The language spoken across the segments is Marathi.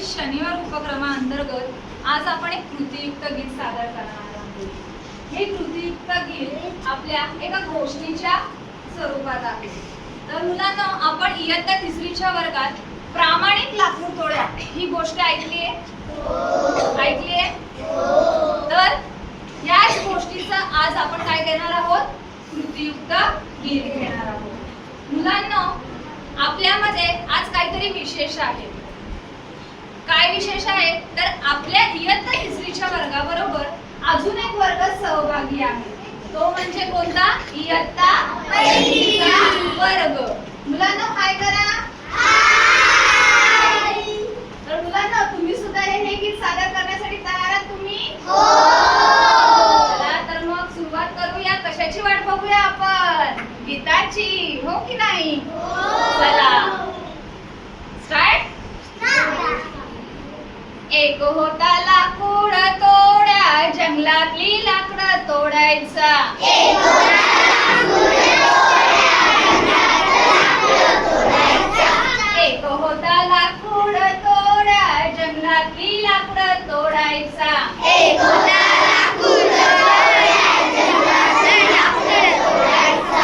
शनिवार उपक्रमाअंतर्गत आज आपण एक कृतीयुक्त गीत सादर करणार आहोत। हे कृतीयुक्त गीत आपल्या एका गोष्टीच्या स्वरूपात आहे। तर मुलांनो, आपण इयत्ता 3रीच्या वर्गात प्रामाणिक लाकूड तोड्या ही गोष्ट ऐकली आहे? ऐकली आहे? तर याच गोष्टीचं आज आपण काय घेणार आहोत? कृतीयुक्त गीत घेणार आहोत। मुलांनो, आपल्यामध्ये आज काहीतरी विशेष आहे। काय विशेष आहे? तर आपल्या इयत्ता 3रीच्या वर्गाबरोबर अजून एक वर्ग सहभागी आहे। तो म्हणजे कोणता? इयत्ता 1लीचा वर्ग। मुलांनो, हाय करा। हाय। तर मुलांनो, तुम्ही सुद्धा हे गीत सादर करण्यासाठी तयार आहात तुम्ही? हो। चला तर मग सुरुवात करूया। कशाची वाट बघूया आपण? गीताची, हो की नाही? हो। चला स्टार्ट। एक होता लाकूड तोड्या, जंगलातली लाकडं तोडायचा। एक होता लाकूड तोड्या, जंगलातली लाकडं तोडायचा। एक होता लाकूड तोड्या, जंगलातली लाकडं तोडायचा।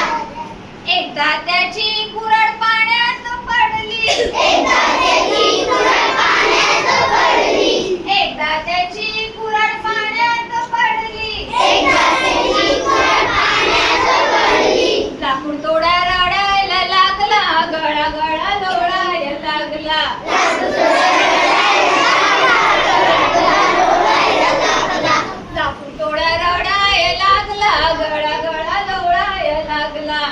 एकदा त्याची कुऱ्हाड पाण्यात पडली। एकदा त्याची कुऱ्हाड पाण्यात पडली। एकदा त्याची कुऱ्हाड पाण्यात पडली। एकदा त्याची कुऱ्हाड पाण्यात पडली। लाकूड तोड्या रडायला लागला, गळा गळा लोळायला लागला। लाकूड तोड्या रडायला लागला, गळा गळा लोळायला लागला।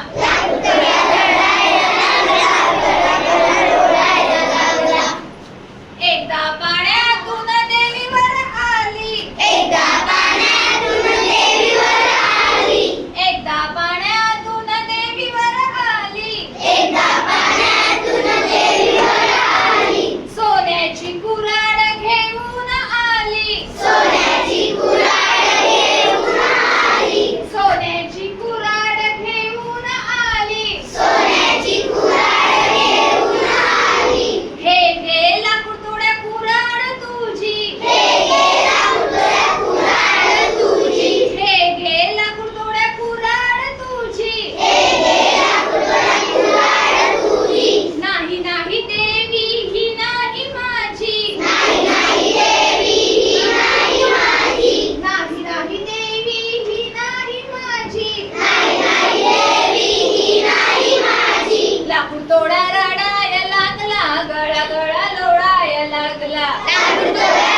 एकदा पाण्यातून देवीवर आली। एकदा पाण्यातून देवीवर आली। एकदा पाण्यातून देवीवर आली। एकदा पाण्यातून देवीवर आली। सोन्याची कुऱ्हाड घेऊन आली। सोन्याची कुऱ्हाड घेऊन आली। सोन्याची कुऱ्हाड घेऊन आली। सोन्याची कुऱ्हाड घेऊन आली। हे घे लाकूड तोड्या कुऱ्हाड तुझी। हे घे लाकूड तोड्या कुऱ्हाड तुझी। हे घे लाकूड तोड्या कुऱ्हाड तुझी। हे घे लाकूड तोड्या कुऱ्हाड तुझी। नाही नाही देवी ही नाही माझी। नाही नाही देवी ही नाही माझी। नाही नाही देवी ही नाही माझी। नाही नाही देवी ही नाही माझी। लाकूड तोड्या रडायला लागला, गळा गळा लोळायला लागला। लाकूड तोड्या